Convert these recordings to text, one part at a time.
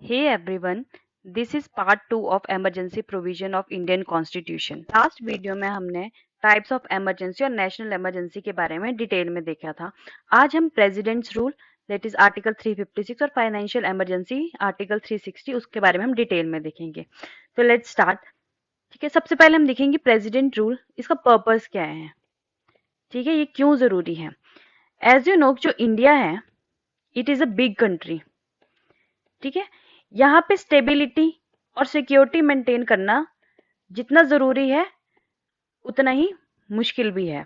Hey everyone, this is part 2 of emergency provision of Indian Constitution. Last video में हमने types of emergency और national emergency के बारे में डिटेल में देखा था। आज हम presidents rule that is article 356 और फाइनेंशियल इमरजेंसी आर्टिकल 360 उसके बारे में हम डिटेल में देखेंगे। तो लेट्स स्टार्ट। ठीक है, सबसे पहले हम देखेंगे प्रेसिडेंट रूल, इसका पर्पस क्या है। ठीक है, ये क्यों जरूरी है। एज यू नो, जो इंडिया है it is a big country. ठीक है, यहाँ पे स्टेबिलिटी और सिक्योरिटी मेंटेन करना जितना जरूरी है उतना ही मुश्किल भी है।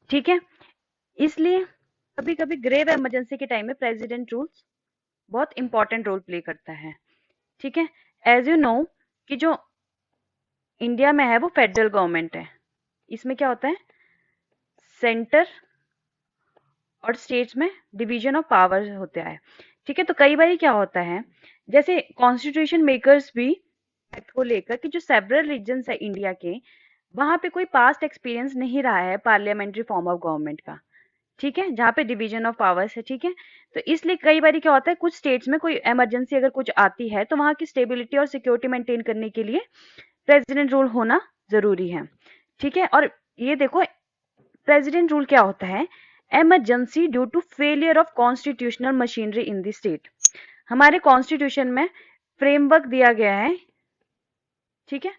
ठीक है, इसलिए कभी कभी ग्रेव इमरजेंसी के टाइम में प्रेसिडेंट रूल्स बहुत इंपॉर्टेंट रोल प्ले करता है। ठीक है, एज यू नो कि जो इंडिया में है वो फेडरल गवर्नमेंट है। इसमें क्या होता है, सेंटर और स्टेट्स में डिवीजन ऑफ पावर होता है। ठीक है, तो कई बार क्या होता है, जैसे कॉन्स्टिट्यूशन मेकर्स भी एक्ट को लेकर कि जो सेवरल रीजन्स है इंडिया के, वहां पे कोई पास्ट एक्सपीरियंस नहीं रहा है पार्लियामेंट्री फॉर्म ऑफ गवर्नमेंट का। ठीक है, जहाँ पे डिवीजन ऑफ पावर्स है। ठीक है, तो इसलिए कई बार क्या होता है, कुछ स्टेट्स में कोई इमरजेंसी अगर कुछ आती है तो वहां की स्टेबिलिटी और सिक्योरिटी मेंटेन करने के लिए प्रेसिडेंट रूल होना जरूरी है। ठीक है, और ये देखो प्रेसिडेंट रूल क्या होता है, emergency due to failure of constitutional machinery in the state. हमारे कॉन्स्टिट्यूशन में फ्रेमवर्क दिया गया है। ठीक है,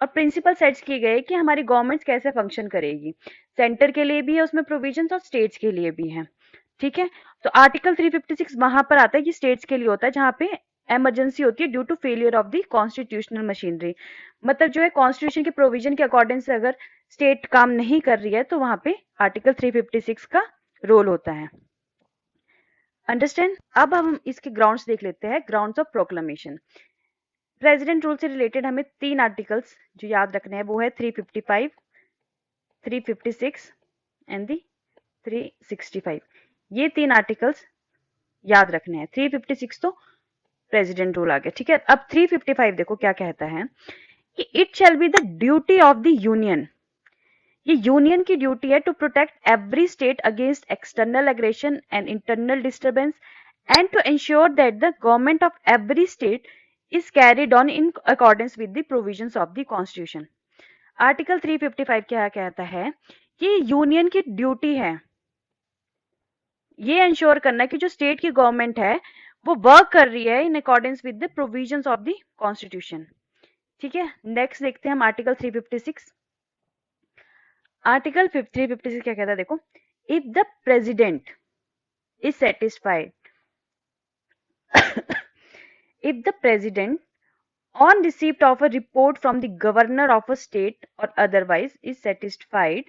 और प्रिंसिपल सेट्स किए गए कि हमारी गवर्नमेंट कैसे फंक्शन करेगी। सेंटर के लिए भी है उसमें प्रोविजंस और स्टेट्स के लिए भी है। ठीक है, तो आर्टिकल 356 वहां पर आता है कि स्टेट्स के लिए होता है जहां पे इमरजेंसी होती है due to failure of the constitutional machinery. मतलब जो है कॉन्स्टिट्यूशन के प्रोविजन के अकॉर्डिंग से अगर स्टेट काम नहीं कर रही है तो वहां पे आर्टिकल 356 का रोल होता है। अंडरस्टैंड। अब हम इसके ग्राउंड्स देख लेते हैं, grounds of proclamation. President rule से रिलेटेड हमें 3 आर्टिकल्स जो याद रखने हैं वो है 355, 356 एंड दी 365। ये 3 आर्टिकल्स याद रखने हैं। 356 तो प्रेसिडेंट रूल आ गया। ठीक है, अब 355 देखो क्या कहता है कि it shall be the duty of the union. ये यूनियन की ड्यूटी है to protect every state against external aggression and internal disturbance and to ensure that the government of every state is carried on in accordance with the provisions of the constitution। Article 355 क्या कहता है कि union की duty है ये ensure करना कि जो स्टेट की गवर्नमेंट है वो वर्क कर रही है in accordance with the provisions of the constitution. ठीक है, नेक्स्ट देखते हैं हम आर्टिकल 356। आर्टिकल 356 क्या कहता है देखो, if the president is satisfied if the president on receipt of a report from the governor of a state or otherwise is satisfied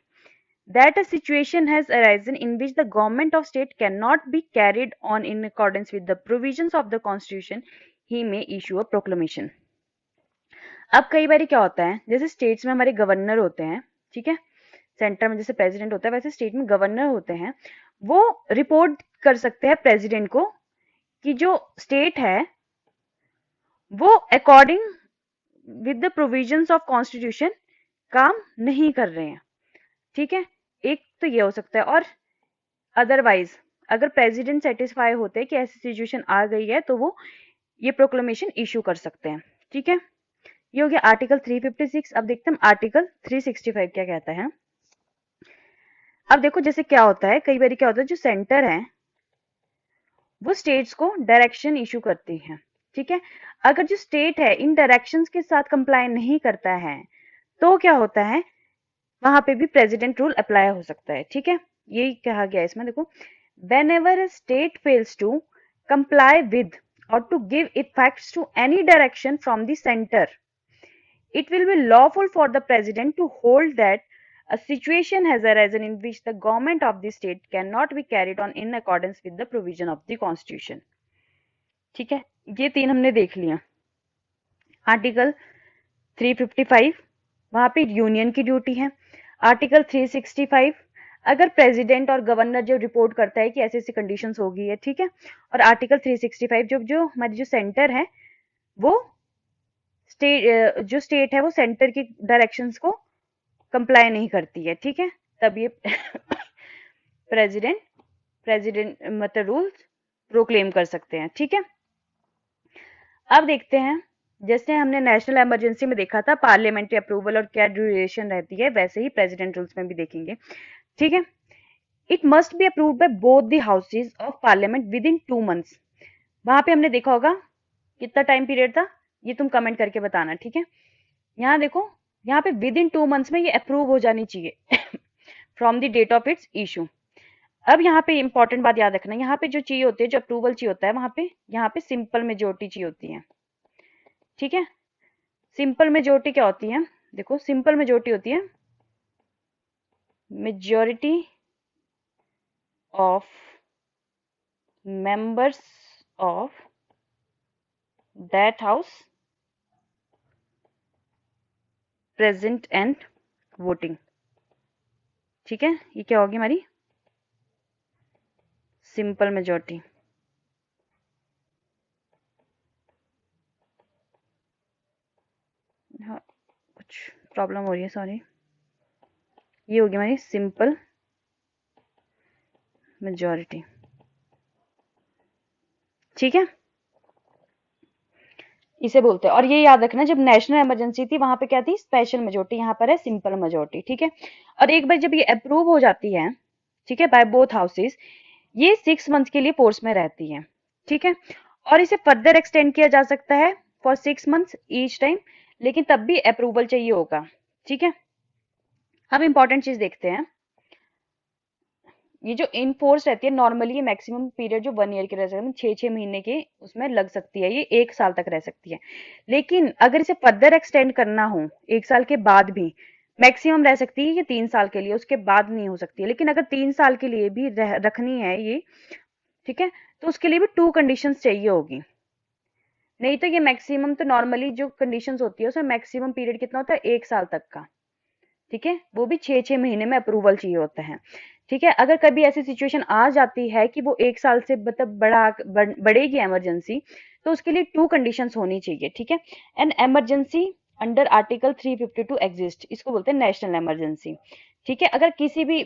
that a situation has arisen in which the government of state cannot be carried on in accordance with the provisions of the constitution, he may issue a proclamation। अब कई बार क्या होता है, जैसे states में हमारे governor होते हैं। ठीक है, सेंटर में जैसे प्रेसिडेंट होता है वैसे स्टेट में गवर्नर होते हैं। वो रिपोर्ट कर सकते हैं प्रेसिडेंट को कि जो स्टेट है वो according with the provisions of constitution काम नहीं कर रहे हैं। ठीक है, एक तो ये हो सकता है, और अदरवाइज अगर प्रेसिडेंट सेटिस्फाई होते हैं कि ऐसी सिचुएशन आ गई है तो वो ये प्रोक्लेमेशन इश्यू कर सकते हैं। ठीक है, ये हो गया आर्टिकल 356। अब देखते हैं आर्टिकल 365 क्या कहता है। अब देखो जैसे क्या होता है, कई बार क्या होता है, जो सेंटर है वो स्टेट्स को डायरेक्शन इशू करती है। ठीक है, अगर जो स्टेट है इन डायरेक्शंस के साथ कंप्लाई नहीं करता है तो क्या होता है, वहां पे भी प्रेसिडेंट रूल अप्लाई हो सकता है। ठीक है, यही कहा गया इसमें देखो, whenever a state fails to comply with or to give effects to any direction from the center, it will be lawful for the president to hold that a situation has arisen in which the government of the state cannot be carried on in accordance with the provision of the constitution। ठीक है, ये 3 हमने देख लिया। Article 355 वहां पे union की duty है। आर्टिकल 365 अगर प्रेसिडेंट और गवर्नर जो रिपोर्ट करता है कि ऐसी ऐसी कंडीशंस हो गई है। ठीक है, और आर्टिकल 365 जो जो हमारी जो सेंटर है वो जो स्टेट है वो सेंटर की डायरेक्शंस को कंप्लाई नहीं करती है। ठीक है, तब ये प्रेसिडेंट मतलब रूल्स प्रोक्लेम कर सकते हैं। ठीक है, अब देखते हैं, जैसे हमने नेशनल इमरजेंसी में देखा था पार्लियामेंट्री अप्रूवल और क्या ड्यूरेशन रहती है, वैसे ही प्रेसिडेंट रूल्स में भी देखेंगे। ठीक है, it must be approved by both the houses of parliament with in 2 months. वहां पे हमने देखा होगा कितना टाइम पीरियड था, ये तुम कमेंट करके बताना। ठीक है, यहाँ देखो, यहाँ पे विद इन 2 मंथ्स में ये अप्रूव हो जानी चाहिए from the date of its issue. अब यहाँ पे इंपॉर्टेंट बात याद रखना, यहाँ पे जो चाहिए होती है, जो अप्रूवल चाहिए होता है, वहां पे यहाँ पे सिंपल मेजोरिटी चाहिए होती है। ठीक है, सिंपल मेजोरिटी क्या होती है, देखो सिंपल मेजोरिटी होती है majority of members of that house present and voting. ठीक है, ये क्या होगी हमारी सिंपल मेजोरिटी। हाँ, कुछ प्रॉब्लम हो रही है, सॉरी। ये होगी हमारी सिंपल मेजोरिटी। ठीक है, इसे बोलते हैं। और ये याद रखना, जब नेशनल इमरजेंसी थी वहां पे क्या थी, स्पेशल मेजोरिटी, यहाँ पर है सिंपल मेजोरिटी। ठीक है, और एक बार जब ये अप्रूव हो जाती है, ठीक है, बाय बोथ हाउसेस, ये 6 मंथ के लिए फोर्स में रहती है। ठीक है, और इसे फर्दर एक्सटेंड किया जा सकता है फॉर 6 मंथ्स ईच टाइम, लेकिन तब भी अप्रूवल चाहिए होगा। ठीक है, अब इंपॉर्टेंट चीज देखते हैं, ये जो इन फोर्स रहती है नॉर्मली, ये मैक्सिमम पीरियड जो 1 ईयर की रह सकती है, 6-6 महीने के उसमें लग सकती है, ये 1 साल तक रह सकती है। लेकिन अगर इसे फर्दर एक्सटेंड करना हो 1 साल के बाद भी, मैक्सिमम रह सकती है ये 3 साल के लिए, उसके बाद नहीं हो सकती है। लेकिन अगर 3 साल के लिए भी रखनी है ये, ठीक है, तो उसके लिए भी 2 कंडीशंस चाहिए होगी। नहीं तो ये मैक्सिमम, तो नॉर्मली जो कंडीशंस होती है उसमें मैक्सिमम पीरियड कितना होता है, 1 साल तक का। ठीक है, वो भी 6-6 महीने में अप्रूवल चाहिए होता है। ठीक है, अगर कभी ऐसी सिचुएशन आ जाती है कि वो 1 साल से मतलब बढ़ेगी इमरजेंसी, तो उसके लिए 2 कंडीशंस होनी चाहिए। ठीक है, an emergency under article 352 exist, इसको बोलते हैं नेशनल इमरजेंसी। ठीक है, अगर किसी भी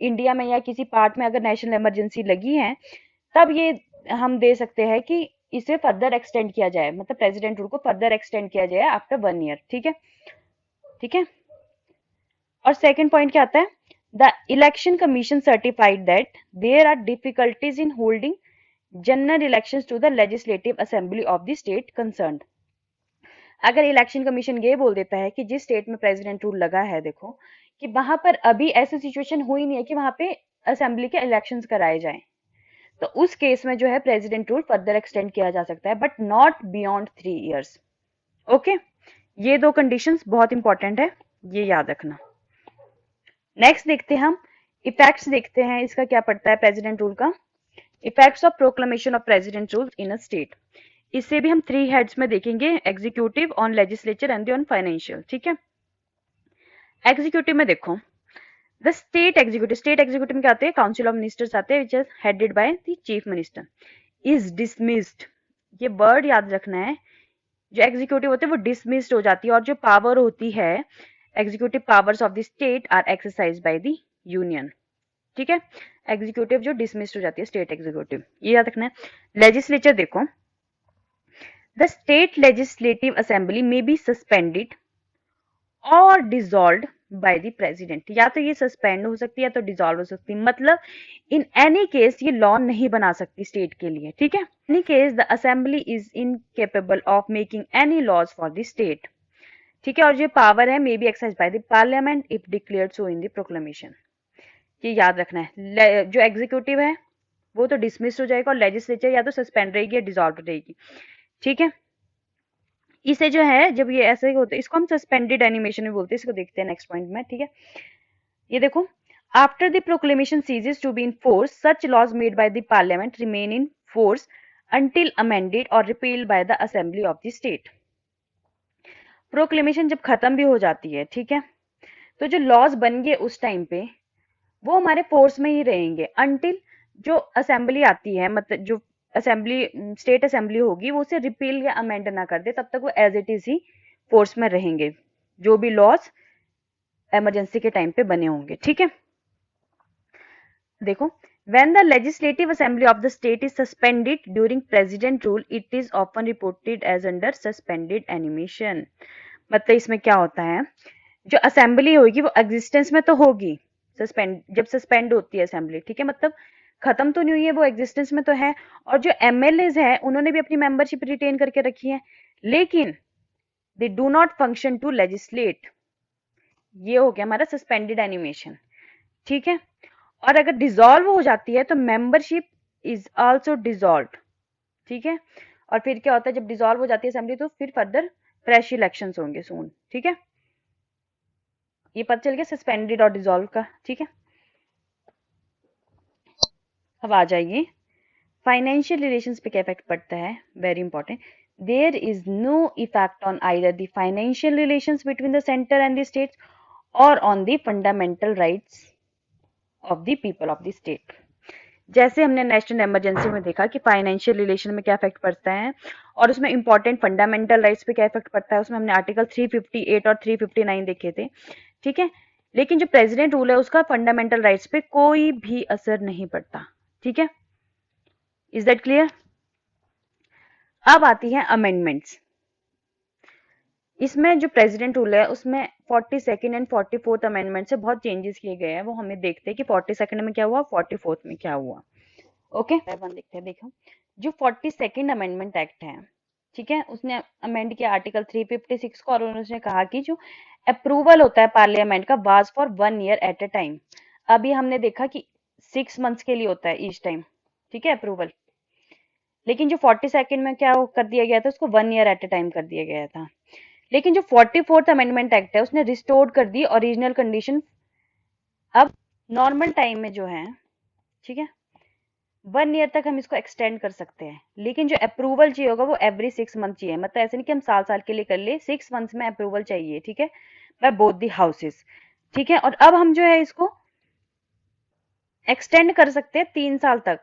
इंडिया में या किसी पार्ट में अगर नेशनल इमरजेंसी लगी है, तब ये हम दे सकते हैं कि इसे फर्दर एक्सटेंड किया जाए, मतलब प्रेसिडेंट रूल को फर्दर एक्सटेंड किया जाए आफ्टर 1 ईयर। ठीक है, ठीक है, और सेकंड पॉइंट क्या आता है, the election commission certified that there are difficulties in holding general elections to the legislative assembly of the state concerned. अगर इलेक्शन कमीशन ये बोल देता है कि जिस स्टेट में प्रेसिडेंट रूल लगा है, देखो कि वहां पर अभी ऐसी सिचुएशन हुई नहीं है कि वहां पे असेंबली के इलेक्शंस कराए जाएं, तो उस केस में जो है प्रेसिडेंट रूल फर्दर एक्सटेंड किया जा सकता है, but not beyond 3 years. Okay, ये 2 कंडीशंस बहुत इंपॉर्टेंट है, ये याद रखना। नेक्स्ट देखते हैं हम इफेक्ट्स, देखते हैं इसका क्या पड़ता है प्रेसिडेंट रूल का। Effects of proclamation of president rule in a state, इससे भी हम 3 हेड्स में देखेंगे, executive, on legislature and on financial. ठीक है, एग्जीक्यूटिव में देखो, द स्टेट एग्जीक्यूटिव में क्या आते हैं, काउंसिल ऑफ मिनिस्टर्स आते हैं, which is headed by the chief minister, is dismissed. ये वर्ड याद रखना है, जो एग्जीक्यूटिव होते हैं वो डिसमिस्ड हो जाती है, और जो पावर होती है, executive powers of the state are exercise by the union. ठीक है, एग्जीक्यूटिव जो डिसमिस्ड हो जाती है स्टेट एग्जीक्यूटिव, ये याद रखना है। लेजिस्लेचर देखो, द स्टेट लेजिस्लेटिव असेंबली में बी सस्पेंडेड और डिसॉल्व्ड बाय द प्रेसिडेंट, या तो ये सस्पेंड हो सकती है या तो डिसॉल्व हो सकती है, मतलब इन एनी केस ये लॉ नहीं बना सकती स्टेट के लिए। ठीक है, any case the assembly is incapable of making any laws for the state. ठीक है, और जो पावर है may be exercise by the parliament if declared so in the proclamation, ये याद रखना है। जो एग्जीक्यूटिव है वो तो डिसमिस हो जाएगा, और लेजिस्लेचर या तो सस्पेंड रहेगी या डिसॉल्व रहेगी। ठीक है, इसे जो है जब ये ऐसे होते हैं, इसको हम सस्पेंडेड एनिमेशन में बोलते हैं। इसको देखते हैं नेक्स्ट पॉइंट में। ठीक है, ये देखो, after the proclamation ceases to be in force, such laws made by the parliament remain in force until amended or repealed by the assembly of the state। Proclamation जब खत्म भी हो जाती है, ठीक है, तो जो लॉज बन गए उस टाइम पे वो हमारे फोर्स में ही रहेंगे until जो असेंबली आती है, मतलब जो असेंबली स्टेट असेंबली होगी वो उसे रिपील या अमेंड ना कर दे, तब तक वो एज इट इज ही फोर्स में रहेंगे, जो भी लॉज इमरजेंसी के टाइम पे बने होंगे। ठीक है, देखो, When the legislative assembly of the state is suspended during president rule, it is often reported as under suspended animation. मतलब इसमें क्या होता है, जो असेंबली होगी वो एग्जिस्टेंस में तो होगी, सस्पेंड जब सस्पेंड होती है असेंबली, ठीक है, मतलब खत्म तो नहीं हुई है, वो एग्जिस्टेंस में तो है, और जो एमएलएज है उन्होंने भी अपनी मेंबरशिप रिटेन करके रखी है, लेकिन they do not function to legislate. ये हो गया हमारा सस्पेंडेड एनिमेशन, ठीक है। और अगर डिसॉल्व हो जाती है तो मेंबरशिप इज आल्सो डिसॉल्व, ठीक है। और फिर क्या होता है, जब डिसॉल्व हो जाती है असेंबली तो फिर फर्दर फ्रेश इलेक्शंस होंगे सून, ठीक है। ये पता चल गया सस्पेंडेड और डिसॉल्व का, ठीक है। अब आ जाइए फाइनेंशियल रिलेशंस पे क्या इफेक्ट पड़ता है, very important. There is no effect on either the financial relations between the centre and the states or on the fundamental rights of the people of the state. जैसे हमने national emergency में देखा कि financial relation में क्या effect पड़ता है और उसमें इंपॉर्टेंट फंडामेंटल राइट्स पे क्या इफेक्ट पड़ता है, उसमें हमने आर्टिकल 358 और 359 देखे थे, ठीक है। लेकिन जो प्रेसिडेंट रूल है उसका फंडामेंटल राइट्स पे कोई भी असर नहीं पड़ता, ठीक है। Is that clear? अब आती है अमेंडमेंट्स। इसमें जो प्रेसिडेंट रूल है उसमें 42nd एंड 44th अमेंडमेंट से बहुत चेंजेस किए गए हैं, वो हमें देखते हैं कि 42nd में क्या हुआ, 44th में क्या हुआ। ओके देखते हैं। देखो जो 42nd अमेंडमेंट एक्ट है, ठीक है, उसने अमेंड किया आर्टिकल 356 को और उसने कहा कि जो अप्रूवल होता है पार्लियामेंट का was for 1 year at a time. अभी हमने देखा कि 6 मंथ्स के लिए होता है ईच टाइम, ठीक है, अप्रूवल। लेकिन जो 42nd में क्या कर दिया गया था, उसको 1 ईयर एट अ टाइम कर दिया गया था। लेकिन जो 44th अमेंडमेंट एक्ट है उसने रिस्टोर्ड कर दी ओरिजिनल कंडीशन। अब नॉर्मल टाइम में जो है, ठीक है, 1 ईयर तक हम इसको एक्सटेंड कर सकते हैं, लेकिन जो अप्रूवल चाहिए होगा वो एवरी 6 मंथ चाहिए। मतलब ऐसे नहीं कि हम साल साल के लिए कर ले, 6 मंथ्स में अप्रूवल चाहिए, ठीक है, बाय बोथ दी हाउसेस, ठीक है। और अब हम जो है इसको एक्सटेंड कर सकते हैं 3 साल तक,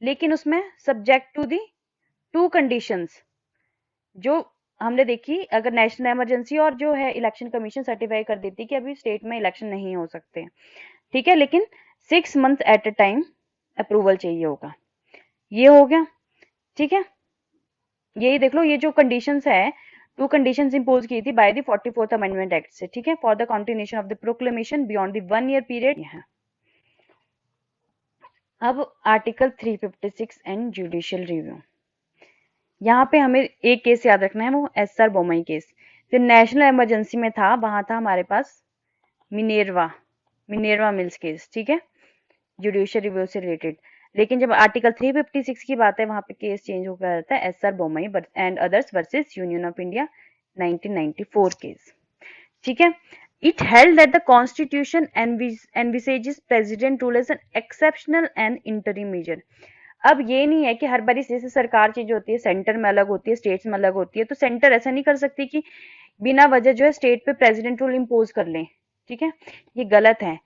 लेकिन उसमें सब्जेक्ट टू दी 2 कंडीशंस जो हमने देखी। अगर नेशनल इमरजेंसी और जो है इलेक्शन कमीशन सर्टिफाई कर देती कि अभी स्टेट में इलेक्शन नहीं हो सकते, ठीक है, लेकिन 6 month at a time approval चाहिए होगा। ये हो गया, ठीक है। यही देख लो, ये जो कंडीशंस है, 2 कंडीशंस इंपोज की थी by the 44th amendment act से, ठीक है, for the continuation of the proclamation beyond the 1 year period. अब आर्टिकल 356 एंड जुडिशियल रिव्यू। यहाँ पे हमें एक केस याद रखना है, वो एसआर बोमई केस। जो नेशनल इमरजेंसी में था वहां था हमारे पास मिनेरवा मिल्स केस, ठीक है, जुडिशियल रिव्यू से रिलेटेड। लेकिन जब आर्टिकल 356 की बात है वहां पे केस चेंज हो गया रहता है, SR Bommai and others versus union of India 1994 case, ठीक है। It held that the constitution envisages president rule as an exceptional and interim measure। अब ये नहीं है कि हर बारी जैसे सरकार चेंज होती है, सेंटर में अलग होती है, स्टेट्स में अलग होती है, तो सेंटर ऐसा नहीं कर सकती कि बिना वजह जो है स्टेट पे प्रेसिडेंट रूल इम्पोज कर लें, ठीक है, ये गलत है।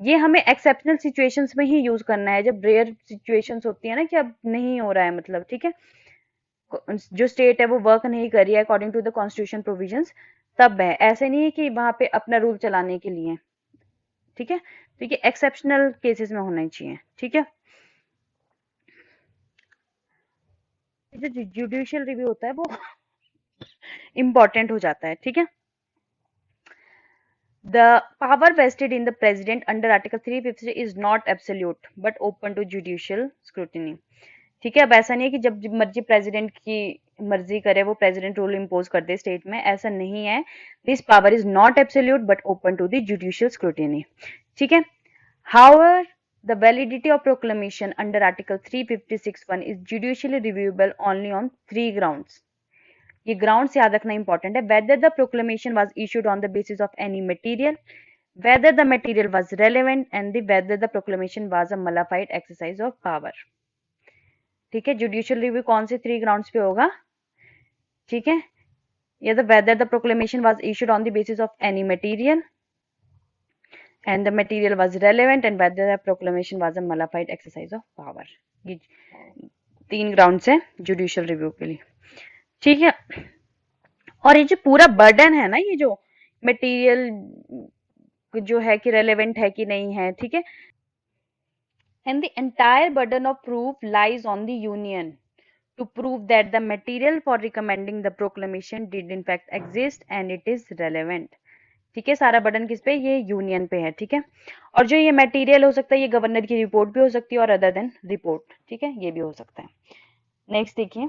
ये हमें एक्सेप्शनल सिचुएशंस में ही यूज करना है, जब रेयर सिचुएशंस होती है ना कि अब नहीं हो रहा है, मतलब, ठीक है, जो स्टेट है वो वर्क नहीं कर रही है according to the constitution provisions, तब है। ऐसे नहीं है कि वहां पे अपना रूल चलाने के लिए, ठीक है। तो ये एक्सेप्शनल केसेस में होना चाहिए, ठीक है। जो जुडिशियल रिव्यू होता है वो इंपॉर्टेंट हो जाता है, ठीक है। The power vested in the president under Article 350 is not absolute but open to judicial scrutiny। ठीक है, अब ऐसा नहीं है कि जब मर्जी प्रेसिडेंट की मर्जी करे वो प्रेसिडेंट रूल इम्पोज कर दे स्टेट में, ऐसा नहीं है। This power is not absolute but open to the judicial scrutiny, ठीक है। However, the validity of proclamation under Article 356(1) is judicially reviewable only on 3 grounds। ये ग्राउंड्स याद रखना इंपॉर्टेंट है। Whether the proclamation was issued on the basis of any material, whether the material was relevant and whether the proclamation was a mala fide exercise of power, ठीक है। Judicial review कौन से 3 grounds पे होगा, ठीक है, या the whether the proclamation was issued on the basis of any material and the material was relevant and whether the proclamation was a mala fide exercise of power. ये 3 ग्राउंड्स है judicial review के लिए, ठीक है। और ये जो पूरा बर्डन है ना, ये जो मटेरियल जो है कि रेलेवेंट है कि नहीं है, ठीक है, and the entire burden of proof lies on the union to prove that the material for recommending the proclamation did in fact exist and it is relevant. ठीक है, सारा बर्डन किस पे, ये यूनियन पे है। ठीक है, और जो ये मटेरियल हो सकता है ये गवर्नर की रिपोर्ट भी हो सकती है और अदर देन रिपोर्ट, ठीक है, ये भी हो सकता है। नेक्स्ट देखिए,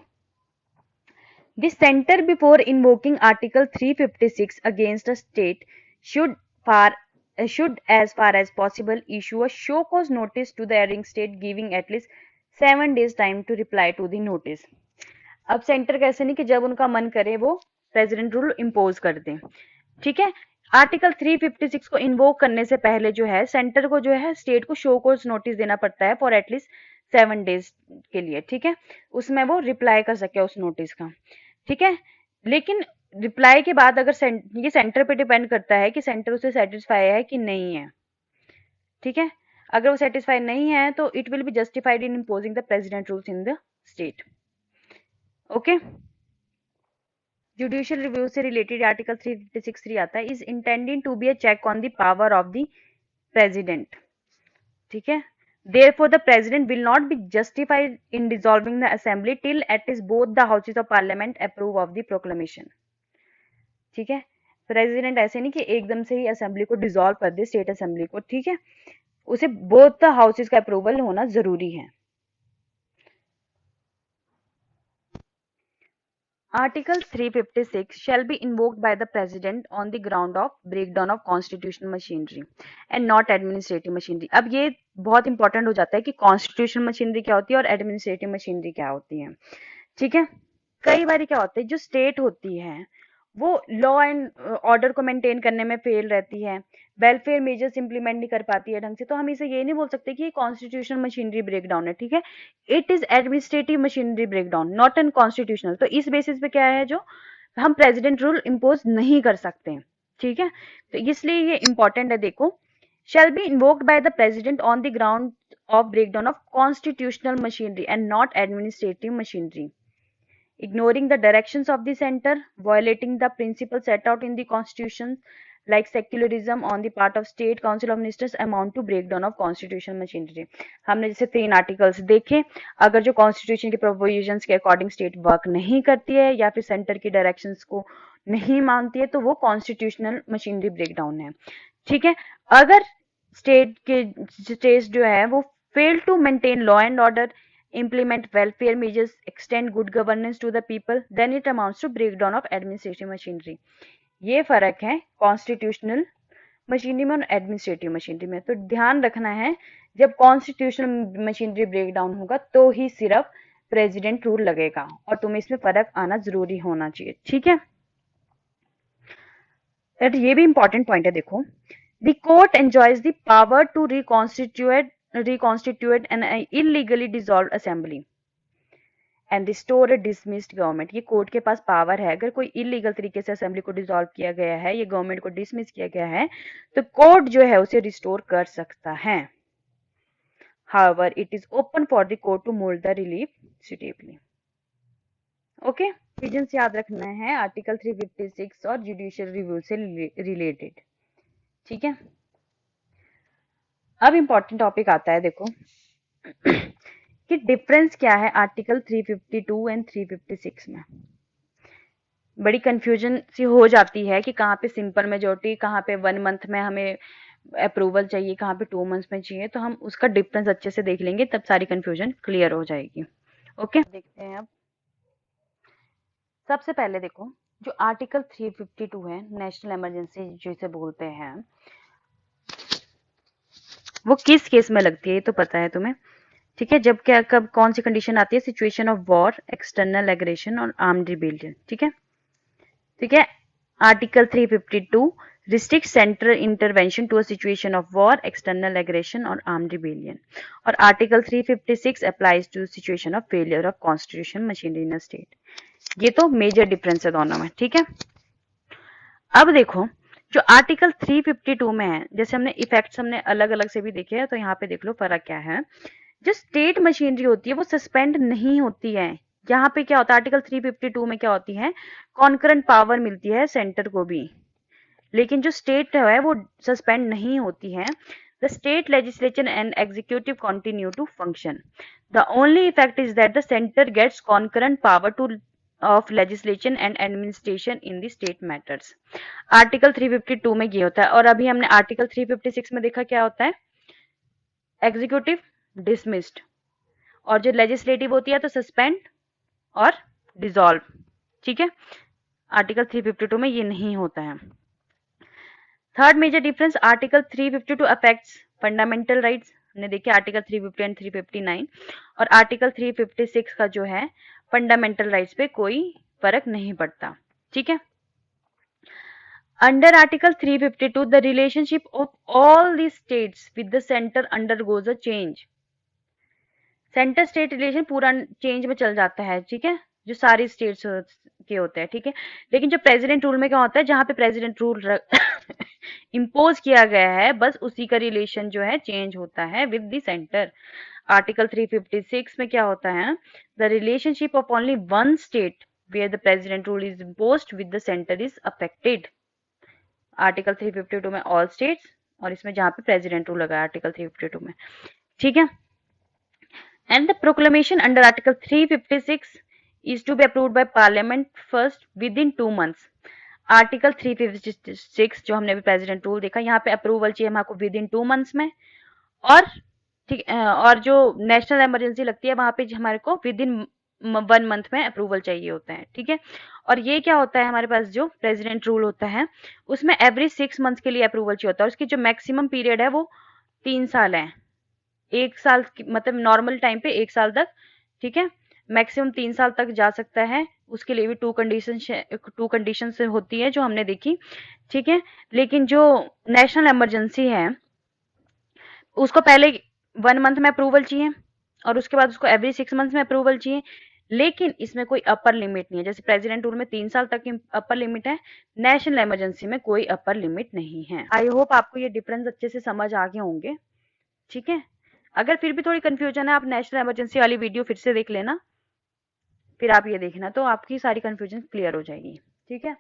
the centre before invoking article 356 against a state should as far as possible issue a show cause notice to the erring state giving at least 7 days time to reply to the notice। अब centre कैसे नहीं कि जब उनका मन करे वो president rule impose कर दें। ठीक है, आर्टिकल 356 को इन्वोक करने से पहले जो है सेंटर को जो है स्टेट को शो कोज नोटिस देना पड़ता है फॉर एटलीस्ट 7 डेज के लिए। ठीक है, उसमें वो रिप्लाई कर सके उस नोटिस का। ठीक है, लेकिन रिप्लाई के बाद अगर ये सेंटर पे डिपेंड करता है कि सेंटर उसे सेटिस्फाई है कि नहीं है। ठीक है, अगर वो सेटिस्फाई नहीं है तो it will be justified in imposing the president rules in the state. Okay, judicial review से रिलेटेड आर्टिकल 356(3) आता है, is intending to be a check on the power of the president. ठीक है, therefore the president will not be justified in dissolving the assembly till at least both the houses of parliament approve of the proclamation। ठीक है, president ऐसे नहीं कि एकदम से ही assembly को डिसॉल्व कर दे, स्टेट असेंबली को। ठीक है, उसे बोथ द हाउसेस का अप्रूवल होना जरूरी है। Article 356 shall be invoked by the President on the ground of breakdown of constitutional machinery and not administrative machinery। अब ये बहुत इंपॉर्टेंट हो जाता है कि कॉन्स्टिट्यूशनल मशीनरी क्या होती है और एडमिनिस्ट्रेटिव मशीनरी क्या होती है। ठीक है, कई बार क्या होता है, जो स्टेट होती है वो लॉ एंड ऑर्डर को मेंटेन करने में फेल रहती है, वेलफेयर मेजर्स इंप्लीमेंट नहीं कर पाती है ढंग से, तो हम इसे ये नहीं बोल सकते कि ये कॉन्स्टिट्यूशनल मशीनरी ब्रेकडाउन है। ठीक है, it is administrative machinery breakdown, not an constitutional. तो इस बेसिस पे क्या है, जो हम प्रेसिडेंट रूल इम्पोज नहीं कर सकते। ठीक है, तो इसलिए ये इंपॉर्टेंट है। देखो, shall be invoked by the president on the ground of breakdown of constitutional machinery and not administrative machinery, ignoring the directions of the center, violating the principles set out in the constitution like secularism on the part of state council of ministers amount to breakdown of constitutional machinery। हमने जैसे 3 articles देखे, अगर जो constitution के provisions के according state work नहीं करती है या फिर सेंटर की डायरेक्शंस को नहीं मानती है तो वो कॉन्स्टिट्यूशनल मशीनरी ब्रेकडाउन है। ठीक है, अगर स्टेट्स जो है वो fail to maintain law and order, implement welfare measures, extend good governance to the people, then it amounts to breakdown of administrative machinery। ये फर्क है कॉन्स्टिट्यूशनल मशीनरी में और एडमिनिस्ट्रेटिव मशीनरी में। तो ध्यान रखना है, जब कॉन्स्टिट्यूशनल मशीनरी ब्रेकडाउन होगा तो ही सिर्फ प्रेसिडेंट रूल लगेगा, और तुम्हें इसमें फर्क आना जरूरी होना चाहिए। ठीक है, ये भी इंपॉर्टेंट पॉइंट है। देखो, the court enjoys the power to reconstitute an illegally dissolved assembly and restore a dismissed government। ये कोर्ट के पास पावर है, अगर कोई इलीगल तरीके से असेंबली को डिसॉल्व किया गया है, ये गवर्नमेंट को डिसमिस किया गया है, तो कोर्ट जो है उसे रिस्टोर कर सकता है। However, it is open for the court to mold the relief suitably। Okay, provisions याद रखना है आर्टिकल 356 और जुडिशियल रिव्यू से रिलेटेड। ठीक है, अब इंपॉर्टेंट टॉपिक आता है, देखो कि डिफरेंस क्या है आर्टिकल 352 एंड 356 में। बड़ी कंफ्यूजन सी हो जाती है कि कहाँ पे सिंपल मेजोरिटी, कहाँ पे 1 मंथ में हमें अप्रूवल चाहिए, कहाँ पे 2 मंथ्स में चाहिए। तो हम उसका डिफरेंस अच्छे से देख लेंगे, तब सारी कंफ्यूजन क्लियर हो जाएगी। ओके, देखते हैं। अब सबसे पहले देखो, जो आर्टिकल 352 है, नेशनल इमरजेंसी जिसे बोलते हैं, वो किस केस में लगती है ये तो पता है तुम्हें। ठीक है, जब क्या कब कौन सी कंडीशन आती है, situation of war, external aggression और आर्म्ड रिबेलियन। ठीक है, ठीक है, article 352 restrict central intervention to a situation of war, external aggression और आर्म्ड रिबेलियन, और article 356 applies to situation of failure of constitution machinery in a state. ये तो major difference है दोनों में। ठीक है, अब देखो, जो आर्टिकल 352 में है, जैसे हमने इफेक्ट्स हमने अलग अलग से भी देखे हैं, तो यहाँ पे देख लो फर्क क्या है। जो स्टेट मशीनरी होती है वो सस्पेंड नहीं होती है। यहाँ पे क्या होता है, आर्टिकल 352 में क्या होती है, कॉन्करेंट पावर मिलती है सेंटर को भी, लेकिन जो स्टेट है वो सस्पेंड नहीं होती है। the state legislature and executive continue to function. The only effect is that the center gets concurrent power to of legislation and administration in the state matters. Article 352 में ये होता है, और अभी हमने आर्टिकल 356 में देखा क्या होता है, एग्जीक्यूटिव डिसमिस्ड, और जो लेजिस्लेटिव होती है तो सस्पेंड और डिसॉल्व। ठीक है, आर्टिकल 352 में ये नहीं होता है। Third major difference, article 352 affects fundamental rights, हमने देखे आर्टिकल 350 एंड 359, और आर्टिकल 356 का जो है फंडामेंटल राइट्स पे कोई फर्क नहीं पड़ता। ठीक है, under article 352 the relationship of all the states with the centre undergoes a change. Centre state relation पूरा चेंज में चल जाता है। ठीक है, जो सारी स्टेट्स के होते हैं। ठीक है, लेकिन जो प्रेसिडेंट रूल में क्या होता है, जहां पे प्रेसिडेंट रूल इम्पोज किया गया है बस उसी का रिलेशन जो है चेंज होता है विद द सेंटर। आर्टिकल 356 में क्या होता है, the relationship of only one state where the president rule is imposed with the centre is affected. Article 352 में ऑल स्टेट्स, और इसमें जहां पे प्रेसिडेंट रूल लगा है आर्टिकल 352 में। ठीक है, and the proclamation under article 356 is to be approved by parliament first within 2 months. Article 356 जो हमने भी प्रेसिडेंट रूल देखा, यहाँ पे अप्रूवल चाहिए हमको विद इन 2 मंथ्स में, और ठीक, और जो नेशनल इमरजेंसी लगती है वहां पे हमारे को विद इन 1 मंथ में अप्रूवल चाहिए होता है। ठीक है, और ये क्या होता है, हमारे पास जो प्रेसिडेंट रूल होता है उसमें एवरी 6 मंथ्स के लिए अप्रूवल चाहिए होता है, और उसकी जो मैक्सिमम पीरियड है वो 3 साल है। 1 साल मतलब नॉर्मल टाइम पे 1 साल तक, ठीक है, मैक्सिमम 3 साल तक जा सकता है। उसके लिए भी टू कंडीशन से होती है जो हमने देखी। ठीक है, लेकिन जो नेशनल इमरजेंसी है उसको पहले 1 मंथ में अप्रूवल चाहिए, और उसके बाद उसको एवरी 6 मंथ में अप्रूवल चाहिए, लेकिन इसमें कोई अपर लिमिट नहीं है। जैसे प्रेसिडेंट रूल में 3 साल तक की अपर लिमिट है, नेशनल इमरजेंसी में कोई अपर लिमिट नहीं है। आई होप आपको ये डिफरेंस अच्छे से समझ आ गए होंगे। ठीक है, अगर फिर भी थोड़ी कंफ्यूजन है, आप नेशनल इमरजेंसी वाली वीडियो फिर से देख लेना, फिर आप ये देखना तो आपकी सारी कंफ्यूजन क्लियर हो जाएगी। ठीक है,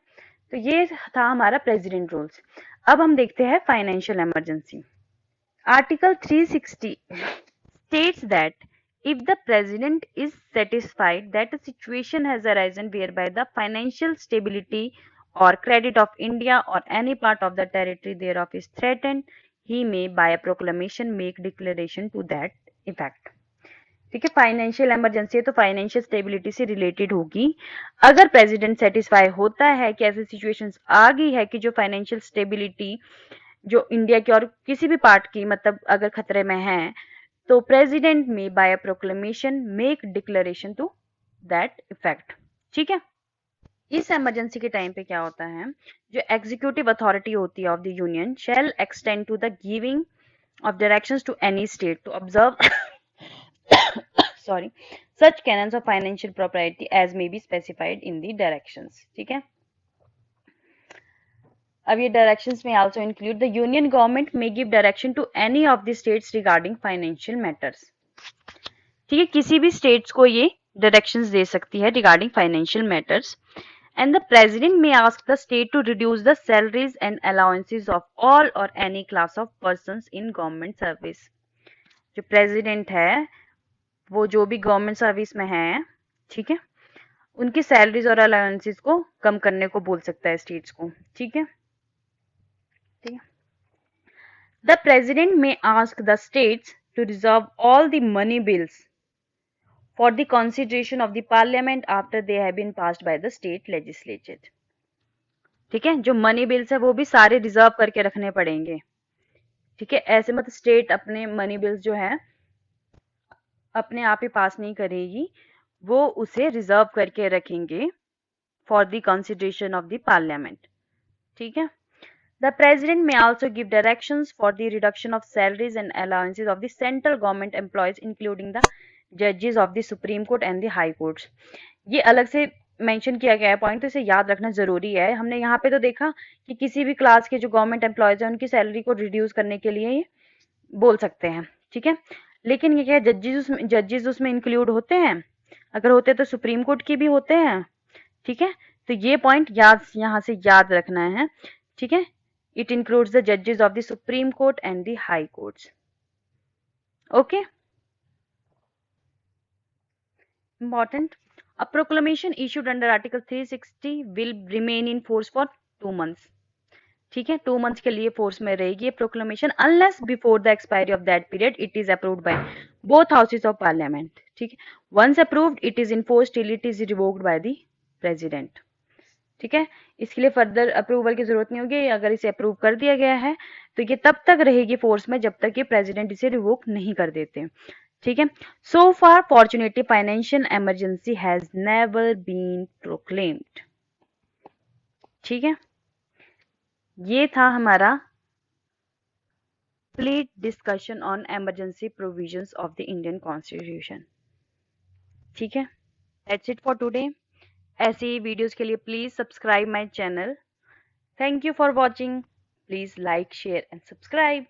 तो ये था हमारा प्रेसिडेंट रूल्स। अब हम देखते हैं financial emergency. Article 360 states that if the president is satisfied that a situation has arisen whereby the financial stability or credit of India or any part of the territory thereof is threatened, he may by a proclamation make declaration to that effect. ठीक है, financial emergency है तो financial stability से related होगी। अगर president satisfy होता है कि ऐसी सिचुएशंस आ गई है कि जो फाइनेंशियल स्टेबिलिटी जो इंडिया की और किसी भी पार्ट की मतलब अगर खतरे में है, तो प्रेसिडेंट में by a proclamation make declaration to that effect. ठीक है, इस इमरजेंसी के टाइम पे क्या होता है, जो एग्जीक्यूटिव अथॉरिटी होती है of the union shall extend to the giving of directions to any state to observe sorry such canons of financial propriety as may be specified in the directions. ठीक है, अब ये डायरेक्शंस में also include the union government may give direction to any of the states regarding financial matters. ठीक है, किसी भी states को ये डायरेक्शंस दे सकती है regarding financial matters. And the president may ask the state to reduce the salaries and allowances of all or any class of persons in government service. जो प्रेसिडेंट है वो जो भी गवर्नमेंट सर्विस में है, ठीक है, उनकी सैलरीज और अलाउंसेस को कम करने को बोल सकता है स्टेट्स को। ठीक है, The president may ask the states to reserve all the money bills for the consideration of the parliament after they have been passed by the state legislature. ठीक है, जो मनी बिल्स है वो भी सारे रिजर्व करके रखने पड़ेंगे। ठीक है, ऐसे मत स्टेट अपने मनी बिल्स जो है अपने आप ही पास नहीं करेगी, वो उसे रिजर्व करके रखेंगे for the consideration of the parliament. ठीक है, The president may also give directions for the reduction of salaries and allowances of the central government employees, including the judges of the Supreme Court and the High Courts. ये अलग से mention किया गया है point, तो इसे याद रखना जरूरी है। हमने यहाँ पे तो देखा कि किसी भी क्लास के जो गवर्नमेंट एम्प्लॉयज हैं उनकी सैलरी को रिड्यूस करने के लिए ये बोल सकते हैं। ठीक है, लेकिन ये क्या जजेस उसमें इंक्लूड होते हैं? अगर होते तो सुप्रीम कोर्ट के भी होते हैं। ठीक है, तो ये पॉइंट यहाँ से याद रखना है। ठीक है, It includes the judges of the Supreme Court and the High Courts. Okay. Important. A proclamation issued under Article 360 will remain in force for 2 months. ठीक है, 2 months के लिए फोर्स में रहेगी ये proclamation unless before the expiry of that period it is approved by both houses of parliament. ठीक है, once approved it is in force till it is revoked by the president. ठीक है, इसके लिए फर्दर अप्रूवल की जरूरत नहीं होगी. अगर इसे अप्रूव कर दिया गया है तो ये तब तक रहेगी फोर्स में जब तक कि प्रेसिडेंट इसे रिवोक नहीं कर देते. ठीक है. So far fortunately financial emergency has never been proclaimed. ठीक है, ये था हमारा complete discussion on emergency provisions of the Indian constitution. ठीक है, दैट्स इट फॉर टुडे. ऐसे ही वीडियोस के लिए please subscribe my channel. Thank you for watching. Please like share and subscribe.